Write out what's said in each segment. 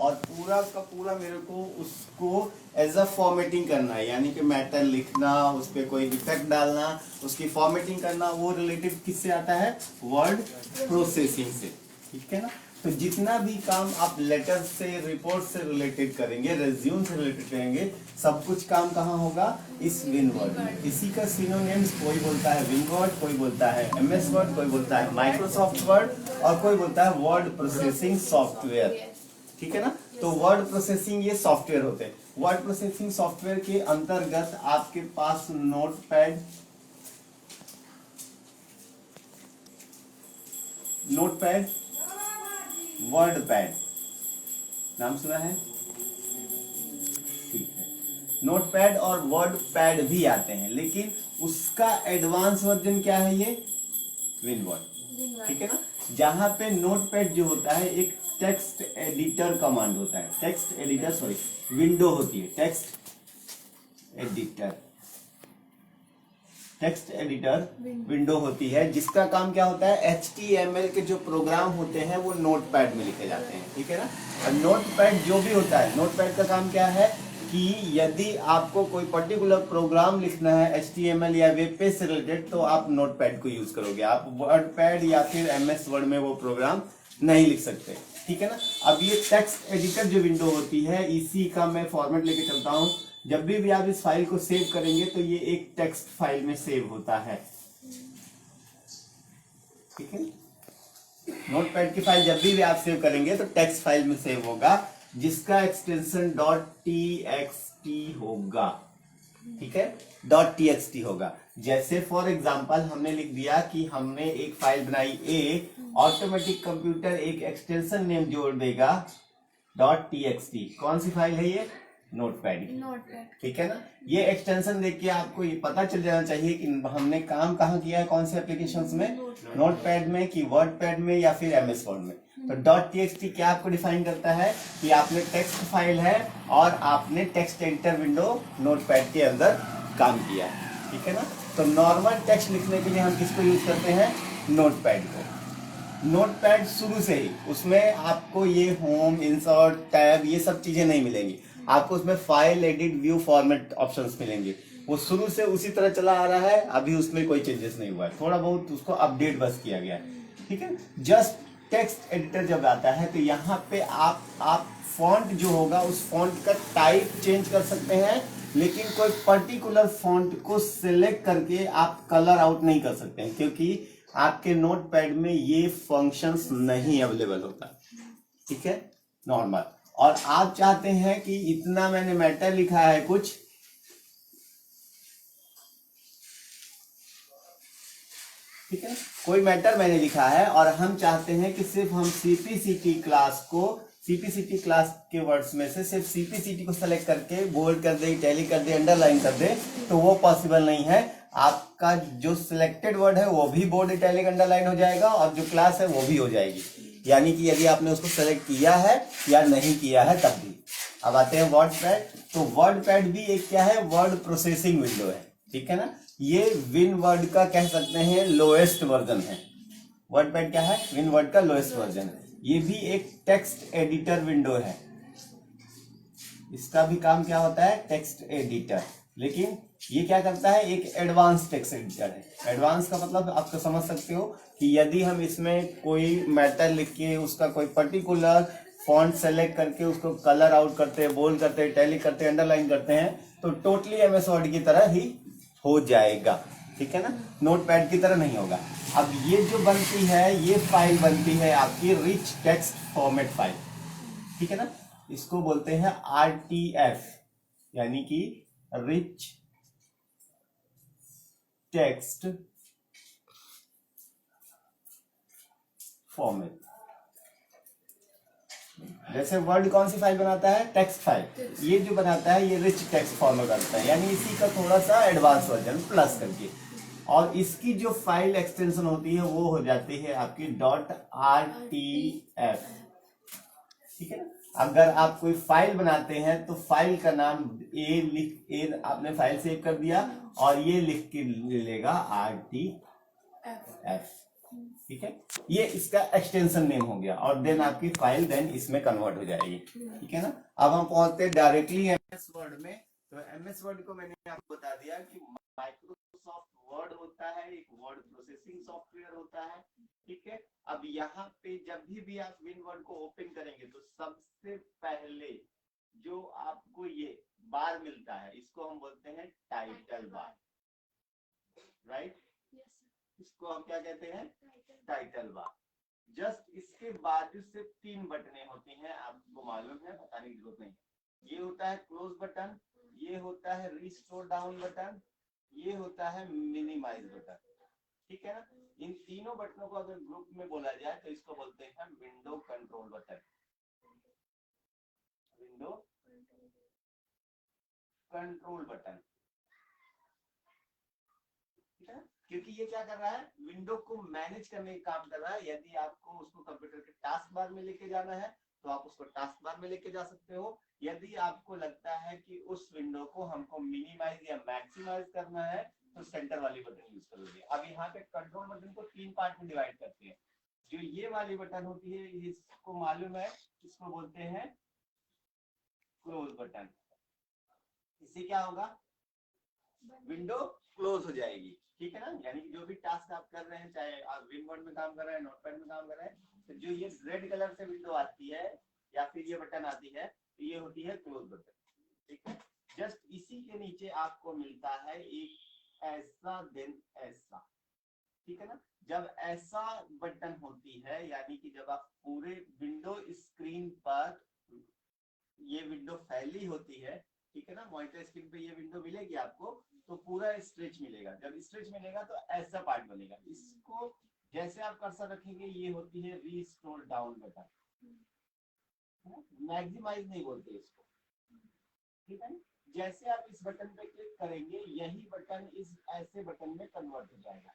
और पूरा का पूरा मेरे को उसको एज अ फॉर्मेटिंग करना है, यानी कि मैटर लिखना, उस पर कोई इफेक्ट डालना, उसकी फॉर्मेटिंग करना, वो रिलेटेड किससे आता है? वर्ड प्रोसेसिंग से। ठीक है ना। तो जितना भी काम आप लेटर से, रिपोर्ट से रिलेटेड करेंगे, रेज्यूम से रिलेटेड करेंगे, सब कुछ काम कहाँ होगा? इस विनवर्ड में। इसी का सिनोनिम्स कोई बोलता है विनवर्ड, कोई बोलता है एमएस वर्ड, कोई बोलता है माइक्रोसॉफ्ट वर्ड और कोई बोलता है वर्ड प्रोसेसिंग सॉफ्टवेयर। ठीक है ना। तो वर्ड प्रोसेसिंग ये सॉफ्टवेयर होते हैं। वर्ड प्रोसेसिंग सॉफ्टवेयर के अंतर्गत आपके पास नोटपैड, वर्डपैड नाम सुना है? ठीक है। नोटपैड और वर्डपैड भी आते हैं, लेकिन उसका एडवांस वर्जन क्या है? ये विनवर्ड। ठीक है ना। जहां पे नोटपैड जो होता है एक टेक्स्ट एडिटर कमांड होता है, टेक्स्ट एडिटर सॉरी विंडो होती है, टेक्स्ट एडिटर विंडो होती है, जिसका काम क्या होता है? HTML के जो प्रोग्राम होते हैं वो नोटपैड में लिखे जाते हैं। ठीक है ना। और नोटपैड जो भी होता है, नोटपैड का काम क्या है कि यदि आपको कोई पर्टिकुलर प्रोग्राम लिखना है HTML या वेब पेज से रिलेटेड, तो आप नोटपैड को यूज करोगे। आप वर्डपैड या फिर MS वर्ड में वो प्रोग्राम नहीं लिख सकते। ठीक है ना। अब ये टेक्स्ट एडिटर जो विंडो होती है, इसी का मैं फॉर्मेट लेके चलता हूं। जब भी आप इस फाइल को सेव करेंगे तो ये एक टेक्स्ट फाइल में सेव होता है। ठीक है। नोटपैड की फाइल जब भी आप सेव करेंगे तो टेक्स्ट फाइल में सेव होगा, जिसका एक्सटेंशन .txt होगा। ठीक है, .txt होगा। जैसे फॉर एग्जांपल हमने लिख दिया कि हमने एक फाइल बनाई A, ऑटोमेटिक कंप्यूटर एक एक्सटेंशन नेम जोड़ देगा .txt। कौन सी फाइल है ये? नोटपैड। ठीक है ना। ये एक्सटेंशन देख के आपको ये पता चल जाना चाहिए कि हमने काम कहाँ किया है, कौन से एप्लीकेशंस में? नोटपैड में कि वर्डपैड में या फिर MS वर्ड में। तो .txt क्या आपको डिफाइन करता है कि आपने टेक्स्ट फाइल है और आपने टेक्स्ट एडिटर विंडो नोटपैड के अंदर काम किया है। ठीक है ना। तो नॉर्मल टेक्स्ट लिखने के लिए हम किसको यूज करते हैं? नोटपैड को। नोटपैड शुरू से ही उसमें आपको ये होम, इंसर्ट, टैब, ये सब चीजें नहीं मिलेंगी। आपको उसमें file, edit, view, format options मिलेंगे। वो शुरू से उसी तरह चला आ रहा है, अभी उसमें कोई चेंजेस नहीं हुआ है, थोड़ा बहुत उसको अपडेट बस किया गया है। ठीक है। जस्ट टेक्स्ट एडिटर जब आता है तो यहाँ पे आप फॉन्ट जो होगा उस फॉन्ट का टाइप चेंज कर सकते हैं, लेकिन कोई पर्टिकुलर फॉन्ट को सिलेक्ट करके आप कलर आउट नहीं कर सकते हैं, क्योंकि आपके नोटपैड में ये फंक्शंस नहीं अवेलेबल होता। ठीक है, नॉर्मल। और आप चाहते हैं कि इतना मैंने मैटर लिखा है कुछ, ठीक है, कोई मैटर मैंने लिखा है और हम चाहते हैं कि सिर्फ हम सीपीसीटी क्लास को, सीपीसीटी क्लास के वर्ड्स में से सिर्फ सीपीसीटी को सेलेक्ट करके बोल्ड कर दे, इटैलिक कर दे, अंडरलाइन कर दे, तो वो पॉसिबल नहीं है। आपका जो सिलेक्टेड वर्ड है वो भी बोल्ड, इटैलिक, अंडरलाइन हो जाएगा और जो क्लास है वो भी हो जाएगी, यानी कि यदि आपने उसको सेलेक्ट किया है या नहीं किया है तब भी। अब आते हैं वर्डपैड। तो वर्डपैड भी एक क्या है? वर्ड प्रोसेसिंग विंडो है। ठीक है ना। ये विनवर्ड का कह सकते हैं लोएस्ट वर्जन है। वर्डपैड क्या है? विनवर्ड का लोएस्ट वर्जन है। ये भी एक टेक्स्ट एडिटर विंडो है। इसका भी काम क्या होता है? Text editor. लेकिन ये क्या करता है? एक एडवांस टेक्स्ट एडिटर है। एडवांस का मतलब आप तो समझ सकते हो कि यदि हम इसमें कोई मैटर लिख के उसका कोई पर्टिकुलर फॉन्ट सेलेक्ट करके उसको कलर आउट करते हैं, बोल्ड करते हैं, इटैलिक करते हैं, अंडरलाइन करते हैं, तो टोटली MS वर्ड की तरह ही हो जाएगा। ठीक है ना। नोटपैड की तरह नहीं होगा। अब ये जो बनती है, ये फाइल बनती है आपकी रिच टेक्स्ट फॉर्मेट फाइल। ठीक है ना। इसको बोलते हैं RTF, यानी कि रिच टेक्स्ट फॉर्मेट। जैसे वर्ड कौन सी फाइल बनाता है? Text file. ये जो बनाता है ये रिच टेक्स्ट फॉर्मेट बनाता है, यानी इसी का थोड़ा सा एडवांस वर्जन प्लस करके। और इसकी जो फाइल एक्सटेंशन होती है वो हो जाती है आपकी .rtf। ठीक है ना। अगर आप कोई फाइल बनाते हैं तो फाइल का नाम आपने फाइल सेव कर दिया और ये लिख के ले लेगा RTF। ठीक है, ये इसका एक्सटेंशन नेम हो गया और देन आपकी फाइल देन इसमें कन्वर्ट हो जाएगी। ठीक है ना। अब हम पहुंचते हैं डायरेक्टली एमएस वर्ड में। तो एमएस वर्ड को मैंने आपको बता दिया कि माइक्रोसॉफ्ट वर्ड होता है, एक वर्ड प्रोसेसिंग सॉफ्टवेयर होता है। ठीक है, अब यहाँ पे जब भी आप विन वर्ड को ओपन करेंगे तो सबसे पहले जो आपको ये बार मिलता है इसको हम बोलते हैं टाइटल बार, राइट। इसको हम क्या कहते हैं, टाइटल बार। जस्ट इसके बाद से 3 बटनें होती हैं, आपको मालूम है, बताने की जरूरत नहीं। ये होता है क्लोज बटन, ये होता है रिस्टोर डाउन बटन, ये होता है मिनिमाइज बटन। ठीक है ना। इन तीनों बटनों को अगर ग्रुप में बोला जाए तो इसको बोलते हैं window control button. Window control button, ठीक है। क्योंकि ये क्या कर रहा है, विंडो को मैनेज करने का काम कर रहा है। यदि आपको उसको कंप्यूटर के टास्क बार में लेके जाना है तो आप उसको टास्क बार में लेके जा सकते हो। यदि आपको लगता है कि उस विंडो को हमको मिनिमाइज या मैक्सिमाइज करना है तो सेंटर वाली बटन यूज करोगे। अब यहाँ पे कंट्रोल बटन को 3 पार्ट में डिवाइड करते हैं। जो ये वाली बटन होती है इसको मालूम है, इसको बोलते हैं क्लोज बटन। इससे क्या होगा, विंडो क्लोज हो जाएगी। ठीक है ना। यानी कि जो भी टास्क आप कर रहे हैं, चाहे आप विन वर्ड में काम कर रहे हैं, नोटपैड में काम कर रहे हैं, तो जो ये रेड कलर से विंडो आती है या फिर ये बटन आती है तो ये होती है क्लोज बटन। ठीक है। जस्ट इसी के नीचे आपको मिलता है एक ऐसा देन ऐसा। ठीक है ना। जब ऐसा बटन होती है यानी कि जब आप पूरे विंडो स्क्रीन पर ये विंडो फैली होती है, ठीक है ना, मॉनिटर स्क्रीन पे ये विंडो मिलेगी आपको, तो पूरा स्ट्रेच मिलेगा। जब स्ट्रेच मिलेगा तो ऐसा पार्ट बनेगा। इसको जैसे आप कर्सर रखेंगे ये होती है रीस्टोर डाउन बटन, मैक्सिमाइज नहीं बोलते इसको। ठीक है। जैसे आप इस बटन पे क्लिक करेंगे यही बटन इस ऐसे बटन में कन्वर्ट हो जाएगा।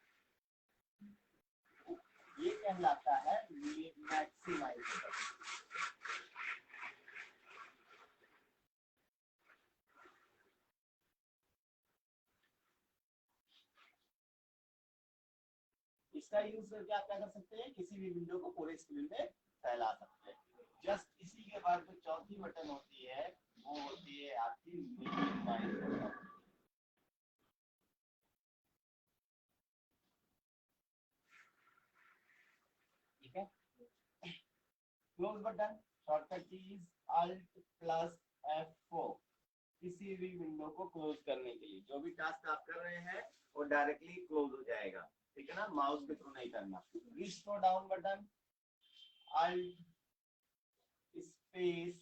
ये कहलाता है मैक्सिमाइज बटन। इसका यूज करके आप क्या कर सकते हैं, किसी भी विंडो को पूरे स्क्रीन में फैला सकते हैं। जस्ट इसी के बाद जो चौथी बटन होती है वो होती है आपकी मिनिमाइज बटन। ठीक है। Close button shortcut keys alt plus F4 किसी भी विंडो को क्लोज करने के लिए। जो भी टास्क आप कर रहे हैं वो डायरेक्टली क्लोज हो जाएगा। ठीक है ना, माउस के थ्रू नहीं करना। Restore down button alt space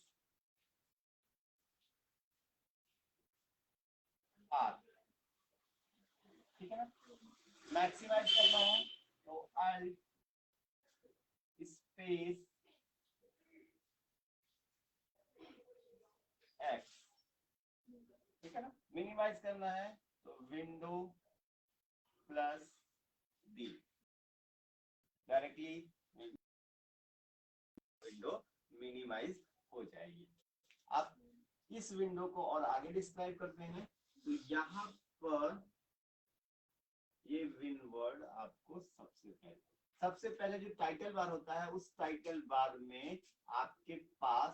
R। ठीक है ना। मैक्सिमाइज करना है तो अल्ट स्पेस X। ठीक है ना। मिनिमाइज करना है तो window plus D। Directly window minimize हो जाएगी। आप इस विंडो को और आगे डिस्क्राइब करते हैं तो यहाँ पर ये विन वर्ड आपको सबसे पहले जो टाइटल बार होता है उस टाइटल बार में आपके पास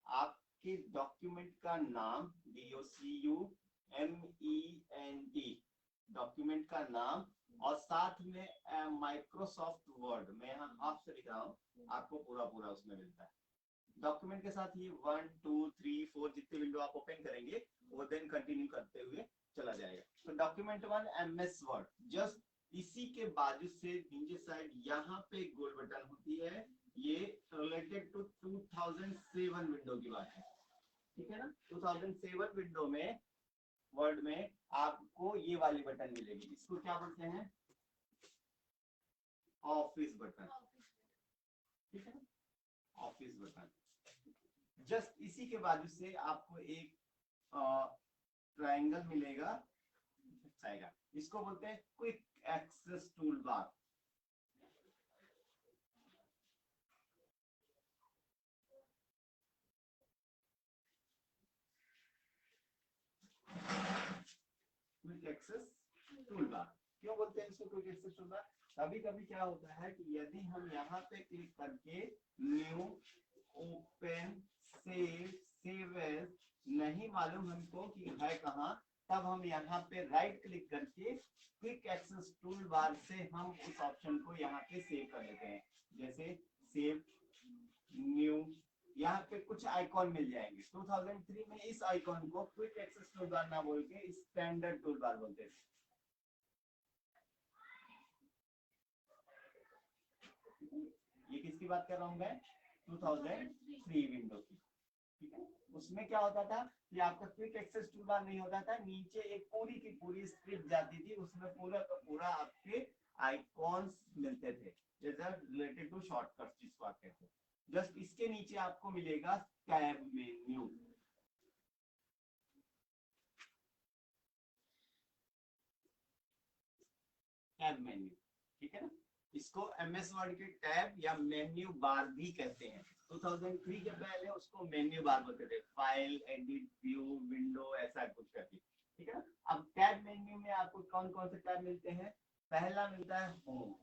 आपके डॉक्यूमेंट का नाम DOCUMENT डॉक्यूमेंट का नाम और साथ में माइक्रोसॉफ्ट वर्ड, मैं यहाँ आपसे लिख रहा हूँ, आपको पूरा पूरा उसमें मिलता है। डॉक्यूमेंट के साथ ये 1 2 3 4 जितने विंडो आप ओपन करेंगे वो देन कंटिन्यू करते हुए चला जाएगा। तो डॉक्यूमेंट 1 MS वर्ड। जस्ट इसी के बाजू से नीचे साइड यहाँ पे गोल बटन होती है, ये रिलेटेड टू 2007 विंडो की बात है। ठीक है ना। 2007 विंडो में वर्ड में आपको ये वाली बटन मिलेगी, इसको क्या बोलते हैं, ऑफिस बटन। ठीक है ना, ऑफिस बटन। जस्ट इसी के बाजू से आपको एक ट्रायंगल मिलेगा, आएगा, इसको बोलते हैं quick access tool bar. Quick access tool bar क्यों बोलते हैं इसको क्विक एक्सेस टूल बार, कभी कभी क्या होता है कि यदि हम यहाँ पे क्लिक करके new, open, save, save as नहीं मालूम हमको कि है कहाँ, तब हम यहाँ पे राइट क्लिक करके क्विक एक्सेस टूल बार से हम उस ऑप्शन को यहाँ पे सेव कर लेते हैं। जैसे सेव, न्यू, यहाँ पे कुछ आइकॉन मिल जाएंगे। 2003 में इस आइकॉन को क्विक एक्सेस टूल बार ना बोल के स्टैंडर्ड टूल बार बोलते थे। ये किसकी बात कर रहा हूं मैं? 2003 विंडो की। ठीक है, उसमें क्या होता था कि आपका क्विक एक्सेस टूल बार नहीं होता था, नीचे एक पूरी की पूरी स्क्रिप्ट जाती थी, उसमें पूरा का पूरा आपके आइकॉन्स मिलते थे, जैसे रिलेटेड टू शॉर्टकट्स जिसको आप कहते हैं। जस्ट इसके नीचे आपको मिलेगा टैब मेन्यू। टैब मेन्यू, ठीक है ना, इसको एमएस वर्ड के टैब या मेन्यू बार भी कहते हैं। 2003 के पहले उसको मेन्यू बार बोलते थे, फाइल, एडिट, व्यू, विंडो, ऐसा कुछ करके। ठीक है ना। अब टैब मेन्यू में आपको कौन कौन से टैब मिलते हैं? पहला मिलता है होम,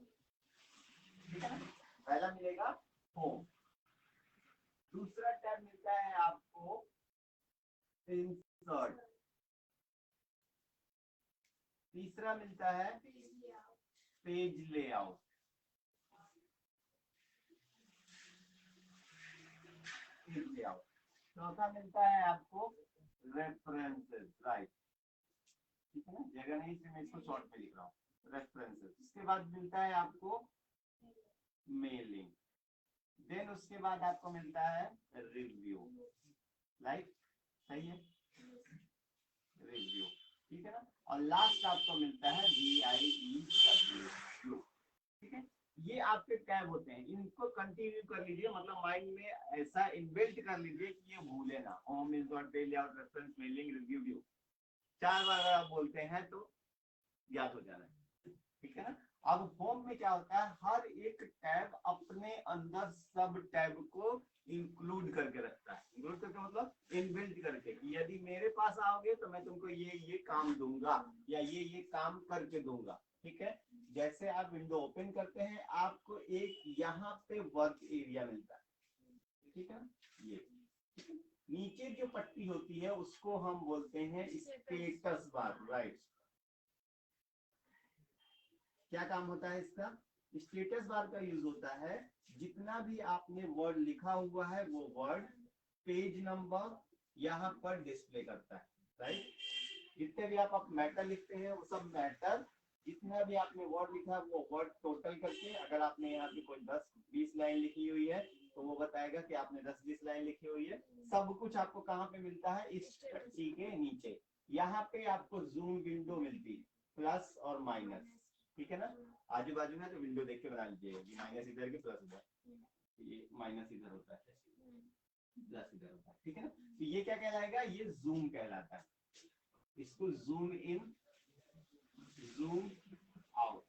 ठीक है ना, पहला मिलेगा होम। दूसरा टैब मिलता है आपको इंसर्ट। तीसरा मिलता है पेज लेआउट। चौथा मिलता है आपको रेफरेंसेस, राइट, ठीक है ना, जगह नहीं इसलिए मैं इसको शॉर्ट में लिख रहा हूँ, रेफरेंसेस। इसके बाद मिलता है आपको मेलिंग, देन उसके बाद आपको मिलता है रिव्यू, लाइक, सही है, रिव्यू, ठीक है ना, और लास्ट आपको मिलता है VIEW, ठीक है। ये आपके टैब होते हैं, इनको कंटिन्यू कर लीजिए, मतलब माइंड में ऐसा इनबिल्ट कर लीजिए कि ये भूले ना। Home, insert, page layout, reference, mailing, review, view, 4 बार अगर आप बोलते हैं तो याद हो जाना है, ठीक है ना। अब होम में क्या होता है, हर एक टैब अपने अंदर सब टैब को इंक्लूड करके रखता है। इंक्लूड करके मतलब इनबिल्ट करके, कि यदि मेरे पास आओगे तो मैं तुमको ये काम दूंगा या ये काम करके दूंगा, ठीक है। जैसे आप विंडो ओपन करते हैं, आपको एक यहाँ पे वर्क एरिया मिलता है, ठीक है, ये नीचे जो पट्टी होती है उसको हम बोलते हैं स्टेटस बार, राइट। क्या काम होता है इसका? स्टेटस बार का यूज होता है, जितना भी आपने वर्ड लिखा हुआ है वो वर्ड पेज नंबर यहाँ पर डिस्प्ले करता है, राइट। जितने भी आप मैटर लिखते हैं वो सब मैटर, जितना भी आपने वर्ड लिखा है वो वर्ड टोटल करके, अगर आपने यहाँ पे कोई 10-20 लाइन लिखी हुई है तो वो बताएगा कि आपने 10-20 लाइन लिखी हुई है। सब कुछ आपको कहाँ पे मिलता है? इस पट्टी के नीचे। यहाँ पे आपको जूम विंडो मिलती है, प्लस और माइनस, ठीक है ना। आजू बाजू में तो विंडो देख के बना लीजिएगा कि माइनस इधर के प्लस इधर, ये माइनस इधर होता है, प्लस इधर होता है, ठीक है ना। तो ये क्या कहलाएगा? ये जूम कहलाता है। इसको zoom in, zoom out,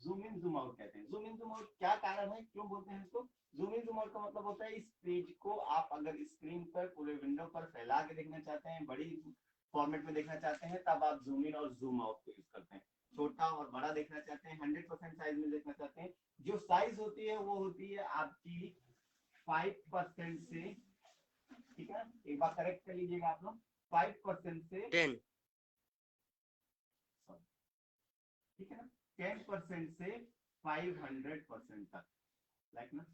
zoom in zoom out कहते हैं। जूम इन जूम आउट क्या कारण है, क्यों बोलते हैं इसको? जूम इन जूम आउट का मतलब होता है इस पेज को आप अगर स्क्रीन पर पूरे विंडो पर फैला के देखना चाहते हैं, बड़ी फॉर्मेट में देखना चाहते हैं, तब आप जूम इन और जूम आउट को यूज करते हैं। छोटा और बड़ा देखना चाहते हैं, 100% साइज में देखना चाहते हैं, जो साइज होती है वो होती है आपकी 5% से, ठीक है, एक बार करेक्ट कर लीजिएगा आप लोग, 5% से 10, ठीक है ना, 10% से 500% तक, लाइक ना,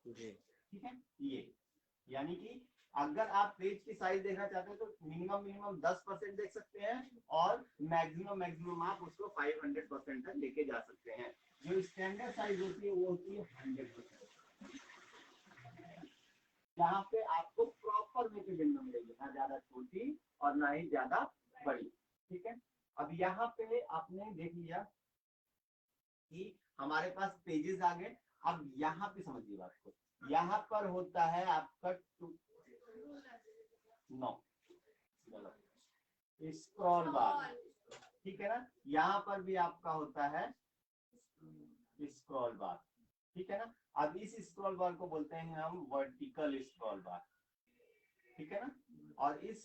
जी, ठीक है। ये यानी कि अगर आप पेज की साइज देखना चाहते हैं तो मिनिमम 10% देख सकते हैं, और मैक्सिमम आप उसको 500% तक लेके जा सकते हैं। जो स्टैंडर्ड साइज होती है वो होती है 100%, जहाँ पे आपको प्रॉपर में विंडो मिलेगी, ना ज्यादा छोटी और ना ही ज्यादा बड़ी, ठीक है। अब यहाँ पे आपने देख लिया कि हमारे पास पेजेस आ गए। अब यहाँ पे समझिए बात को, यहाँ पर होता है आपका नो स्क्रॉल बार, ठीक है ना, यहाँ पर भी आपका होता है स्क्रॉल बार, ठीक है ना। अब इस स्क्रॉल बार को बोलते हैं हम वर्टिकल स्क्रॉल बार, ठीक है ना। और इस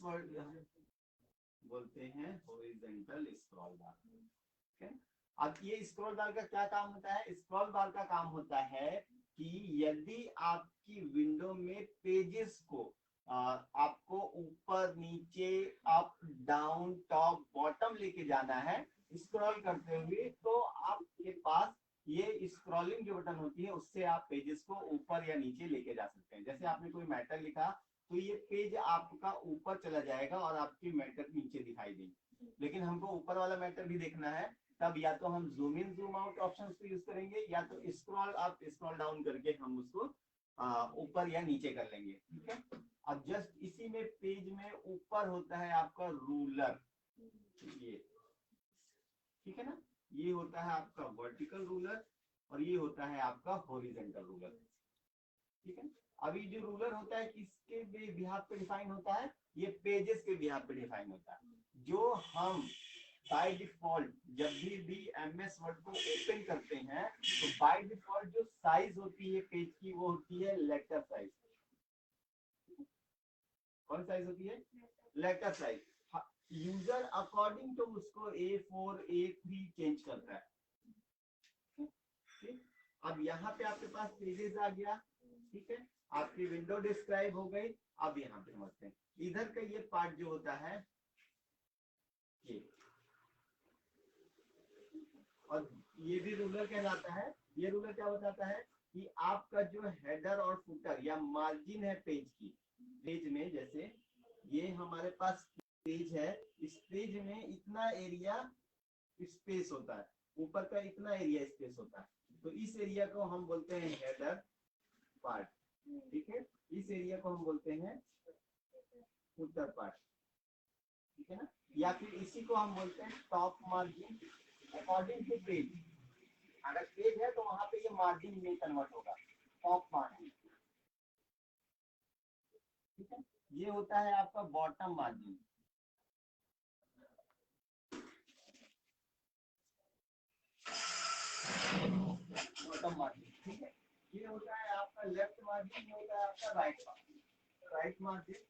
बोलते हैं हॉरिजॉन्टल स्क्रॉल बार। ठीक है। अब ये स्क्रॉल बार का क्या काम होता है? स्क्रॉल बार का काम होता है कि यदि आपकी विंडो में पेजेस को आपको ऊपर नीचे अप डाउन टॉप बॉटम लेके जाना है स्क्रॉल करते हुए, तो आपके पास ये स्क्रॉलिंग जो बटन होती है उससे आप पेजेस को ऊपर या नीचे लेके जा सकते हैं। जैसे आपने कोई मैटर लिखा तो ये पेज आपका ऊपर चला जाएगा और आपकी मैटर नीचे दिखाई देगी। लेकिन हमको ऊपर वाला मैटर भी देखना है, तब या तो हम zoom in zoom out option को यूज करेंगे या तो स्क्रॉल अप स्क्रॉल डाउन करके हम उसको ऊपर या नीचे कर लेंगे। ठीक है। अब जस्ट इसी में पेज में ऊपर होता है आपका रूलर, ये ठीक है ना, ये होता है आपका वर्टिकल रूलर और ये होता है आपका हॉरिजॉन्टल रूलर। ठीक है। अभी जो रूलर होता है किसके बिहाफ पे डिफाइन होता है? ये पेजेस के बिहाफ पे डिफाइन होता है। जो हम बाय डिफॉल्ट जब भी एमएस वर्ड को ओपन करते हैं तो बाय डिफॉल्ट जो साइज होती है पेज की वो होती है लेटर साइज। कौन साइज होती है? Letter size. User according to उसको A4 A3 चेंज करता है। ठीक। अब यहाँ पे आपके पास पेजेस आ गया। ठीक है। आपकी विंडो डिस्क्राइब हो गई। अब यहाँ पे समझते हैं इधर का ये पार्ट जो होता है ये, और ये भी रूलर कहलाता है। ये रूलर क्या बताता है कि आपका जो हेडर और फुटर या मार्जिन है पेज की, पेज में जैसे ये हमारे पास पेज है, इस पेज में इतना एरिया स्पेस होता है, ऊपर का इतना एरिया स्पेस होता है, तो इस एरिया को हम बोलते हैं हेडर पार्ट। ठीक है। इस एरिया को हम बोलते हैं फुटर पार्ट। ठीक है ना। या फिर इसी को हम बोलते हैं top margin according to page. अगर पेज है तो वहां पे ये मार्जिन में कन्वर्ट होगा, टॉप मार्जिन। ठीक है। ये होता है आपका बॉटम मार्जिन। Bottom margin. ठीक है। ये होता है आपका लेफ्ट मार्जिन, ये होता है आपका राइट मार्जिन, राइट मार्जिन।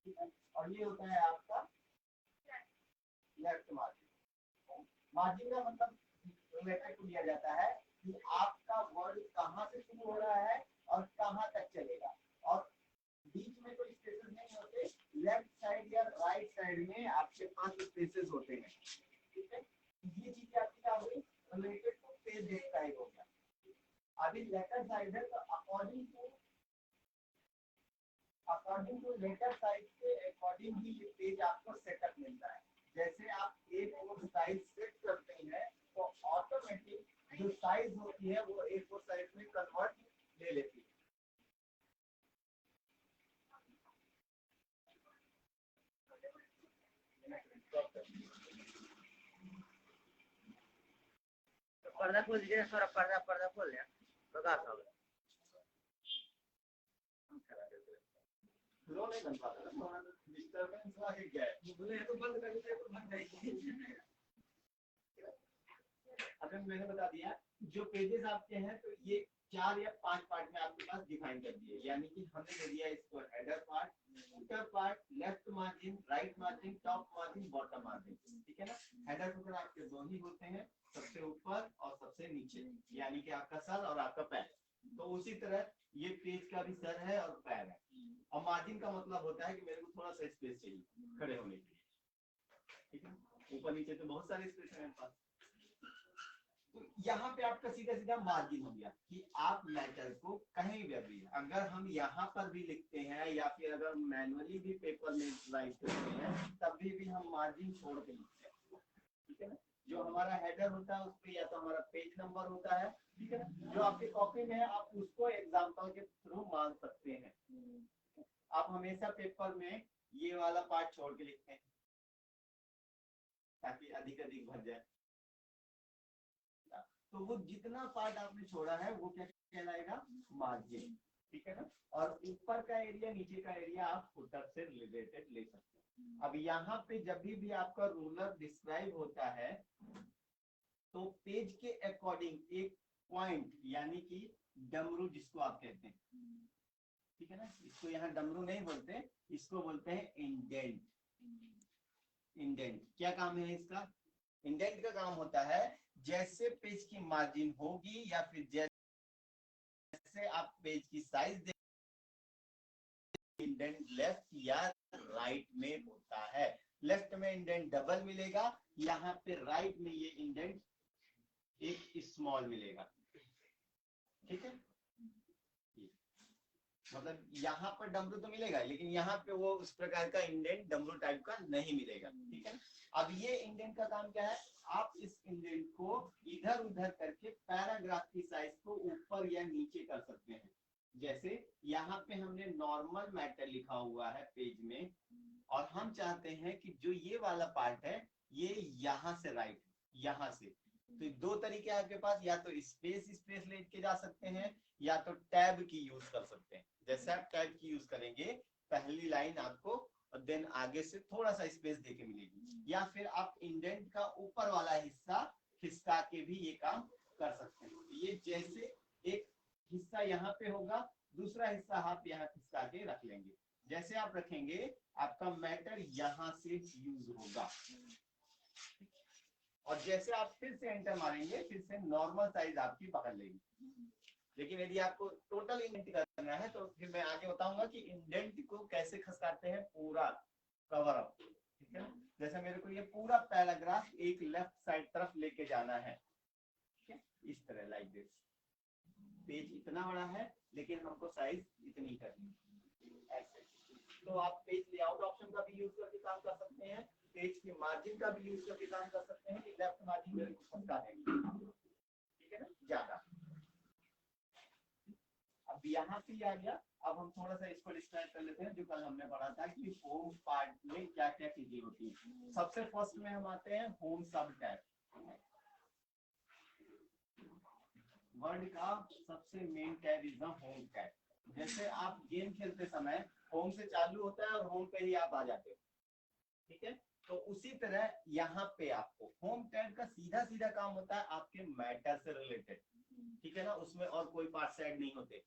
ठीक है। और ये होता है आपका लेफ्ट मार्जिन। मार्जिन का मतलब रिलेटेड को दिया जाता है कि आपका वर्ड कहां से शुरू हो रहा है और कहां तक चलेगा, और बीच में कोई स्पेसेस नहीं होते। लेफ्ट साइड या राइट साइड में आपके पास स्पेसेस होते हैं। ठीक है। ये चीजें आपकी क्या हुई? रिलेटेड टू पेज डिस्क्राइब हो गया। अभी लेटर साइड है तो अकॉर्डिंग टू लेटर साइज के अकॉर्डिंग ही ये पेज आपको सेटअप मिलता है। जैसे आप A4 साइज सेट करते हैं तो ऑटोमेटिक जो साइज होती है वो A4 साइज में कन्वर्ट ले लेती है। पर्दा खोल दीजिए थोड़ा, पर्दा पर्दा खोल दिया प्रकाश हो गया। फ्लो नहीं बन पाता ना, थोड़ा डिस्टरबेंस आ गया है। बोले तो बंद कर दीजिए तो बंद जाएगी। अगर मैंने बता दिया जो पेजेस आपके हैं तो ये 4 या 5 पार्ट में आपके पास डिफाइन कर दिए, यानी कि हमने दे दिया इसको header part, footer part, left margin, right margin, top margin, bottom margin. ठीक है ना। हेडर फुटर आपके दो ही होते हैं, सबसे ऊपर और सबसे नीचे, यानी कि आपका सर और आपका पैर। तो उसी तरह ये पेज का भी सर है और पैर है। और मार्जिन का मतलब होता है कि मेरे को थोड़ा सा स्पेस चाहिए खड़े होने के लिए। ठीक है। ऊपर नीचे तो बहुत सारे स्पेस है मेरे पास। तो यहाँ पे आपका सीधा सीधा मार्जिन हो गया कि आप मैटर को कहीं भी, अगर हम यहाँ पर भी लिखते हैं या फिर अगर मैनुअली भी पेपर में राइट करते हैं तब भी हम मार्जिन छोड़ के लिखते हैं। ठीक है ना। जो हमारा हेडर होता है उस पर या तो हमारा पेज नंबर होता है। ठीक है ना। जो आपकी कॉपी में है आप उसको एग्जाम्पल के थ्रू मान सकते हैं। आप हमेशा पेपर में ये वाला पार्ट छोड़ के लिखते हैं ताकि अधिक अधिक भर जाए। तो वो जितना पार्ट आपने छोड़ा है वो क्या कहलाएगा? मार्जिन। ठीक है ना। और ऊपर का एरिया नीचे का एरिया आप फुटर से रिलेटेड ले सकते हैं। अब यहाँ पे जब भी आपका रूलर डिस्क्राइब होता है तो पेज के अकॉर्डिंग एक पॉइंट, यानी कि डमरू जिसको आप कहते हैं, ठीक है ना, इसको यहाँ डमरू नहीं बोलते, इसको बोलते हैं इंडेंट। इंडेंट क्या काम है इसका? इंडेंट का काम होता है जैसे पेज की मार्जिन होगी या फिर जैसे आप पेज की साइज दे, इंडेंट लेफ्ट या राइट में होता है। लेफ्ट में इंडेंट डबल मिलेगा, यहाँ पे राइट में ये इंडेंट एक स्मॉल मिलेगा। ठीक है, मतलब यहाँ पर डमरू तो मिलेगा लेकिन यहाँ पे वो उस प्रकार का इंडेंट डमरू टाइप का नहीं मिलेगा। ठीक है, अब ये इंडेंट का काम क्या है, आप इस इंडेंट को इधर उधर करके पैराग्राफ की साइज को ऊपर या नीचे कर सकते हैं। जैसे यहाँ पे हमने नॉर्मल मैटर लिखा हुआ है पेज में, और हम चाहते हैं कि जो ये वाला पार्ट है ये यहाँ से राइट, यहाँ से, तो दो तरीके आपके पास, या तो स्पेस लेके जा सकते हैं या तो टैब की यूज कर सकते हैं। जैसे आप टैब की यूज करेंगे, पहली लाइन आपको और देन आगे से थोड़ा सा स्पेस देके मिलेगी, या फिर आप इंडेंट का ऊपर वाला हिस्सा खिसका के भी ये काम कर सकते हैं। ये जैसे एक हिस्सा यहाँ पे होगा, दूसरा हिस्सा आप यहाँ खिसका के रख लेंगे। जैसे आप रखेंगे आपका मैटर यहाँ से यूज होगा, और जैसे आप फिर से एंटर मारेंगे फिर से नॉर्मल साइज आपकी पकड़ लेगी। लेकिन यदि आपको टोटल इंडेंट करना है तो फिर मैं आगे बताऊंगा कि इंडेंट को कैसे खसकाते हैं पूरा कवर अप। ठीक है, जैसे मेरे को ये पूरा पैराग्राफ एक लेफ्ट साइड तरफ लेके जाना है, ठीक है, इस तरह लाइक दिस। पेज इतना बड़ा है लेकिन हमको साइज इतनी करनी है, ऐसे। तो आप पेज लेआउट ऑप्शन का भी यूज करके काम कर सकते हैं, पेज की मार्जिन का भी यूज करके काम कर सकते हैं कि लेफ्ट मार्जिन मेरे को खसका देंगे। ठीक है ना, ज्यादा। अब यहाँ पे आ गया, अब हम थोड़ा सा इसको डिस्क्राइब कर लेते हैं जो कल हमने पढ़ा था कि होम पार्ट में क्या क्या चीजें होती है। सबसे फर्स्ट में हम आते हैं होम सब टैब। वर्ड का सबसे main tab is the home tab. जैसे आप गेम खेलते समय होम से चालू होता है और होम पे ही आप आ जाते हो। ठीक है, तो उसी तरह यहाँ पे आपको होम टैब का सीधा सीधा काम होता है आपके मैटर से रिलेटेड। ठीक है ना, उसमें और कोई पार्ट ऐड नहीं होते।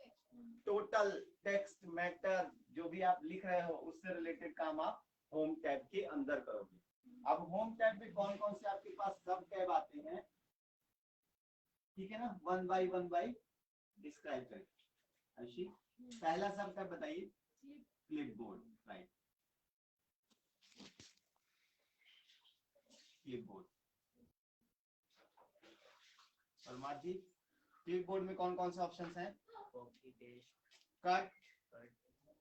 टोटल टेक्स्ट मैटर जो भी आप लिख रहे हो उससे रिलेटेड काम आप होम टैब के अंदर करोगे। अब होम टैब में कौन कौन से आपके पास सब टैब आते हैं, ठीक है ना, वन बाई डिस्क्राइब करें। अर्शी, पहला सब टैब बताइए। Clipboard, right, clipboard. Parmar ji, clipboard में कौन कौन से ऑप्शंस हैं? कॉपी पेस्ट कट,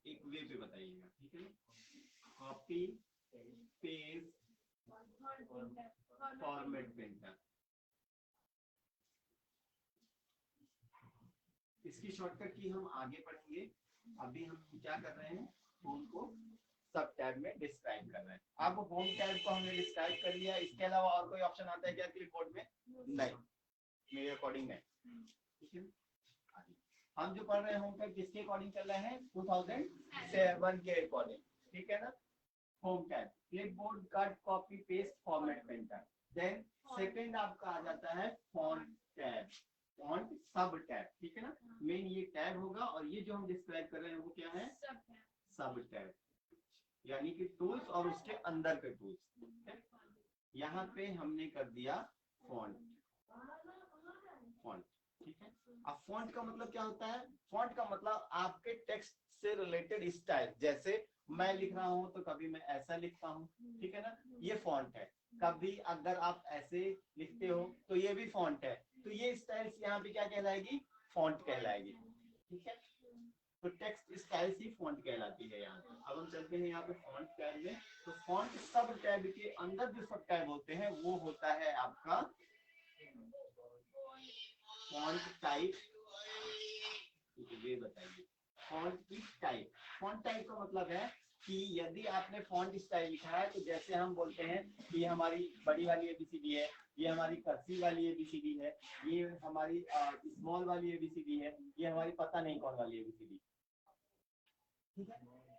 एक वे पे बताइएगा। ठीक है, कॉपी पेस्ट फॉर्मेट प्रिंटर। इसकी शॉर्टकट की हम आगे पढ़ेंगे, अभी हम क्या कर रहे हैं, होम को सब टैब में डिस्क्राइब कर रहे हैं। अब होम टैब को हमने डिस्क्राइब कर लिया, इसके अलावा और कोई ऑप्शन आता है क्या क्लिपबोर्ड में? नहीं, मेरे अकॉर्डिंग नहीं। ठीक है, हम जो पढ़ रहे हैं होम टैब किसके अकॉर्डिंग चल रहे हैं? 2007 के अकॉर्डिंग। ठीक है ना, home tab clipboard, cut, copy paste, format printer. Then second आपका आ जाता है फॉन्ट टैब, फॉन्ट सब टैब। ठीक है ना, मेन ये टैब होगा और ये जो हम डिस्क्राइब कर रहे हैं वो क्या है? सब टैब, यानी कि टूल्स और उसके अंदर के टूल्स। यहाँ पे हमने कर दिया फॉन्ट, फॉन्ट। ठीक है, अब फॉन्ट का मतलब क्या होता है? फॉन्ट का मतलब आपके टेक्स्ट से रिलेटेड स्टाइल। जैसे मैं लिख रहा हूं तो कभी मैं ऐसा लिखता हूं, ठीक है ना, ये फॉन्ट है। कभी अगर आप ऐसे लिखते हो तो ये भी फॉन्ट है। तो ये स्टाइल्स यहाँ पे क्या कहलाएगी? फॉन्ट कहलाएगी। ठीक है, तो टेक्स्ट स्टाइल्स ही फॉन्ट कहलाती है यहाँ पे। अब हम चलते हैं यहाँ पे फॉन्ट टैब में। तो फॉन्ट सब टैब के अंदर जो सब टैब होते हैं वो होता है आपका फॉन्ट टाइप। ये बताइए फॉन्ट की टाइप। फॉन्ट टाइप का मतलब है कि यदि आपने फॉन्ट स्टाइल लिखा है तो जैसे हम बोलते हैं कि हमारी बड़ी वाली एबीसीडी है, ये हमारी कर्सिव वाली एबीसीडी है, ये हमारी स्मॉल वाली एबीसीडी है, ये हमारी पता नहीं कौन वाली एबीसीडी। ठीक है,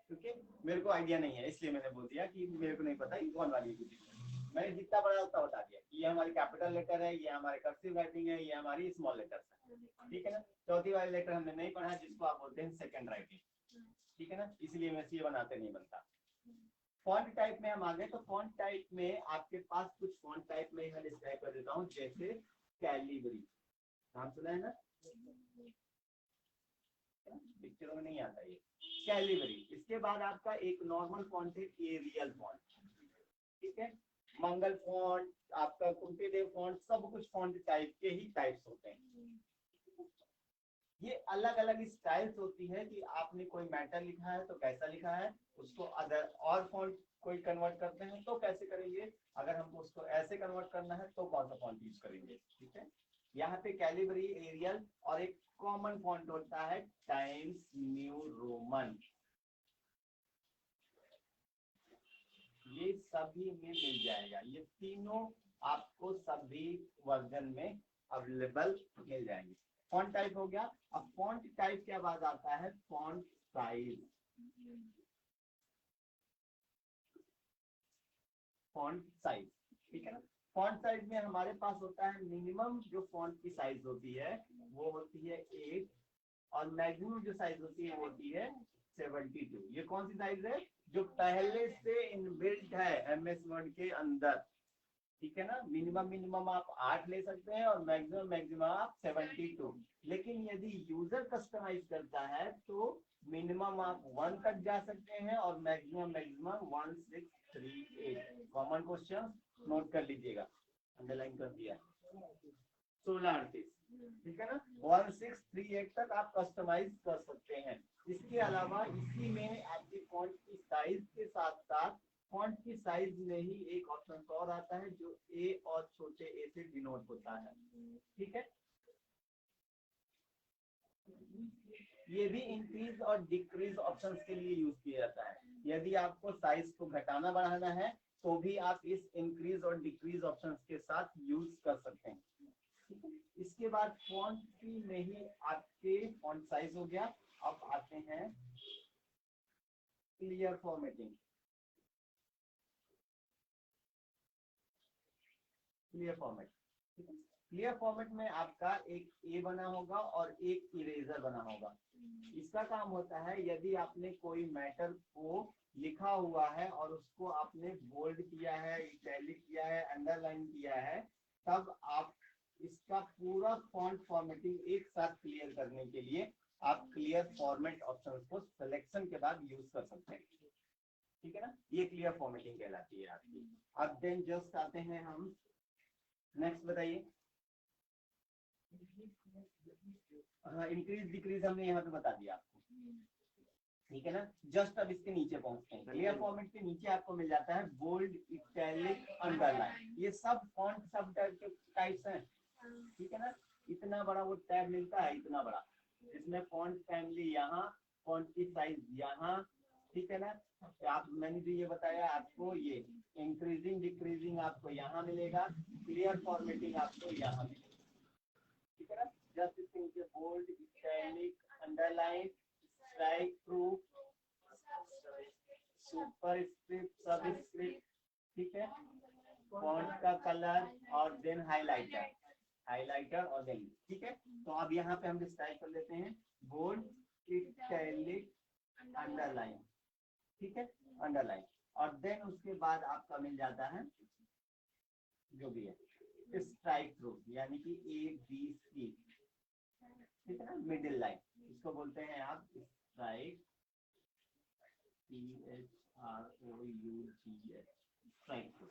क्योंकि मेरे को आइडिया नहीं है इसलिए मैंने बोल दिया कि मेरे को नहीं पता ये कौन वाली एबीसीडी है। मैंने जितना पढ़ा उतना बता दिया। ये हमारी कैपिटल लेटर है, ये हमारी कर्सिव राइटिंग है, ये हमारी स्मॉल लेटर्स है। ठीक है ना, चौथी वाली लेटर हमने नहीं पढ़ा जिसको आप बोलते हैं सेकंड राइटिंग। ठीक है ना, इसलिए मैं ये बनाते नहीं बनता। फॉन्ट टाइप में हम आ गए, तो फॉन्ट टाइप में आपके पास कुछ फॉन्ट टाइप में मैं डिस्क्राइब कर देता हूँ, जैसे कैलिबरी, नाम सुना है ना, पिक्चरों में नहीं आता ये कैलिबरी। इसके बाद आपका एक नॉर्मल फॉन्ट है एरियल फॉन्ट, ठीक है, मंगल फॉन्ट, आपका कुंतीदेव फॉन्ट, सब कुछ फॉन्ट टाइप के ही टाइप्स होते हैं। ये अलग अलग स्टाइल्स होती है कि आपने कोई मैटर लिखा है तो कैसा लिखा है, उसको अदर और फॉन्ट कोई कन्वर्ट करते हैं तो कैसे करेंगे, अगर हमको उसको ऐसे कन्वर्ट करना है तो कौन सा फॉन्ट यूज करेंगे, ठीक है। यहाँ पे कैलिबरी, एरियल और एक कॉमन फॉन्ट होता है टाइम्स न्यू रोमन, ये सभी में मिल जाएगा, ये तीनों आपको सभी वर्जन में अवेलेबल मिल जाएंगे। फॉन्ट टाइप हो गया। अब फॉन्ट टाइप के बाद आता है फॉन्ट साइज। फॉन्ट साइज, ठीक है ना। फॉन्ट साइज में हमारे पास होता है मिनिमम जो फॉन्ट की साइज होती है वो होती है 8 और मैक्सिमम जो साइज होती है वो होती है 72। ये कौन सी साइज है, जो पहले से इनबिल्ट है एमएस वर्ड के अंदर, ठीक है ना। मिनिमम आप 8 ले सकते हैं और मैक्सिमम आप 72। लेकिन यदि यूजर कस्टमाइज करता है तो मिनिमम आप 1 तक जा सकते हैं और मैक्सिमम 1638। कॉमन क्वेश्चन नोट कर लीजिएगा, अंडरलाइन कर दिया, 1638, ठीक है ना। 1638 तक आप कस्टमाइज कर सकते हैं। इसके अलावा इसी में आपकी फॉन्ट की साइज के साथ साथ फॉन्ट की साइज में ही एक ऑप्शन और आता है जो ए और छोटे ए से डिनोट होता है, ठीक है। ये भी इंक्रीज और डिक्रीज ऑप्शंस के लिए यूज किया जाता है। यदि आपको साइज को घटाना बढ़ाना है तो भी आप इस इंक्रीज और डिक्रीज ऑप्शंस के साथ यूज कर सकते हैं। इसके बाद फॉन्ट की में ही आपके फॉन्ट साइज हो गया। अब आते हैं clear formatting. Clear format, clear format में आपका एक ए बना होगा और एक इरेजर बना होगा। इसका काम होता है यदि आपने कोई मैटर को लिखा हुआ है और उसको आपने बोल्ड किया है, इटैलिक किया है, अंडरलाइन किया है, तब आप इसका पूरा फॉन्ट फॉर्मेटिंग एक साथ क्लियर करने के लिए आप क्लियर फॉर्मेट ऑप्शन को सिलेक्शन के बाद यूज कर सकते हैं, ठीक है ना। ये क्लियर फॉर्मेटिंग कहलाती है आपकी। अब देन जस्ट आते हैं हम नेक्स्ट, बताइए। हाँ, इंक्रीज डिक्रीज हमने यहाँ पे बता दिया आपको, ठीक है ना। जस्ट अब इसके नीचे पहुंचते हैं। क्लियर फॉर्मेट के नीचे आपको मिल जाता है बोल्ड, इटैलिक, अंडरलाइन। ये सब फॉन्ट सब टाइप के टाइप्स हैं, ठीक है ना। इतना बड़ा वो टैब मिलता है, इतना बड़ा, इसमें फॉन्ट फैमिली यहाँ, फॉन्ट की साइज यहाँ, ठीक है ना। आप, मैंने जो ये बताया आपको, ये इंक्रीजिंग डिक्रीजिंग आपको यहाँ मिलेगा, क्लियर फॉर्मेटिंग आपको यहाँ मिलेगा, ठीक है ना। जस्ट इसके नीचे bold, italic, underline, strikethrough, superscript, subscript, ठीक है, फॉन्ट का कलर और देन हाइलाइटर और देन, ठीक है। तो अब यहाँ पे हम डिस्क्राइब कर लेते हैं बोल्ड, इटैलिक, अंडरलाइन, ठीक है, अंडरलाइन, और देन उसके बाद आपका मिल जाता है जो भी है स्ट्राइक थ्रू, यानी कि ए बी सी, ठीक है ना, मिडिल लाइन, इसको बोलते हैं आप strike, THROUGH, strike through.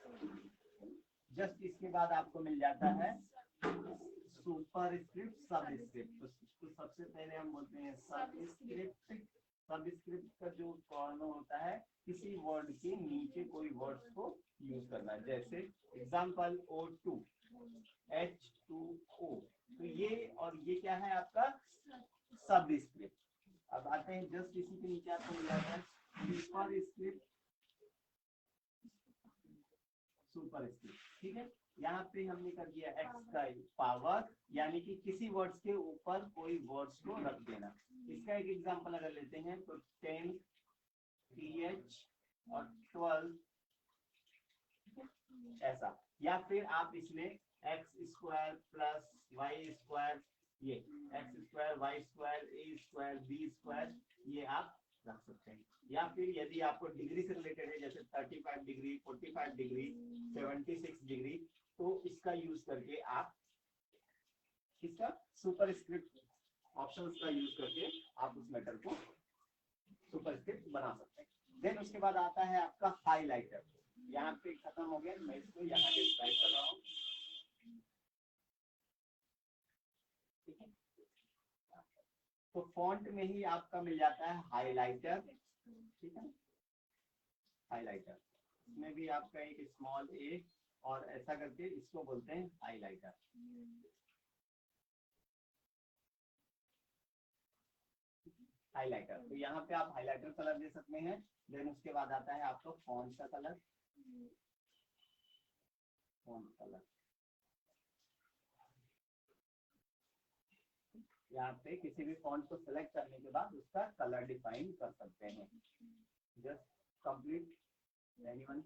Just इसके बाद आपको मिल जाता है सुपर स्क्रिप्ट, सब स्क्रिप्ट। तो इसको सबसे पहले हम बोलते हैं सब स्क्रिप्ट। सब स्क्रिप्ट का जो कॉर्नर होता है किसी वर्ड के नीचे कोई वर्ड्स को यूज करना, जैसे एग्जांपल O2, H2O, तो ये और ये क्या है आपका सब स्क्रिप्ट। अब आते हैं जस्ट इसी के नीचे आपको मिल जाता है सुपर स्क्रिप्ट, सुपर स्क्रिप्ट, ठीक है। यहाँ पे हमने कर दिया एक्स का पावर, यानी कि किसी वर्ड्स के ऊपर कोई वर्ड्स को रख देना। इसका एक एग्जांपल अगर लेते हैं तो 10 TH और 12 ऐसा, या फिर आप इसमें X square plus Y square, ये X square Y square A square B square, ये आप रख सकते हैं। या फिर यदि आपको डिग्री से रिलेटेड है, जैसे 35 डिग्री, 45 डिग्री, 76 डिग्री, तो इसका यूज करके आप इसका सुपरस्क्रिप्ट ऑप्शंस का यूज करके आप उस मैटर को सुपरस्क्रिप्ट बना सकते हैं। देन उसके बाद आता है आपका हाइलाइटर। यहाँ पे खत्म हो गया, मैं इसको यहाँ डिस्क्राइब कर रहा हूँ। ठीक है, तो फॉन्ट में ही आपका मिल जाता है हाइलाइटर। ठीक है, हाइलाइटर इसमें भी आपका एक स्मॉल ए और ऐसा करके इसको बोलते हैं हाइलाइटर। हाइलाइटर, तो यहाँ पे आप हाइलाइटर कलर दे सकते हैं। देन उसके बाद आता है आपका फॉन्ट का कलर। फॉन्ट कलर यहाँ पे किसी भी फॉन्ट को सिलेक्ट करने के बाद उसका कलर डिफाइन कर सकते हैं। Just complete anyone.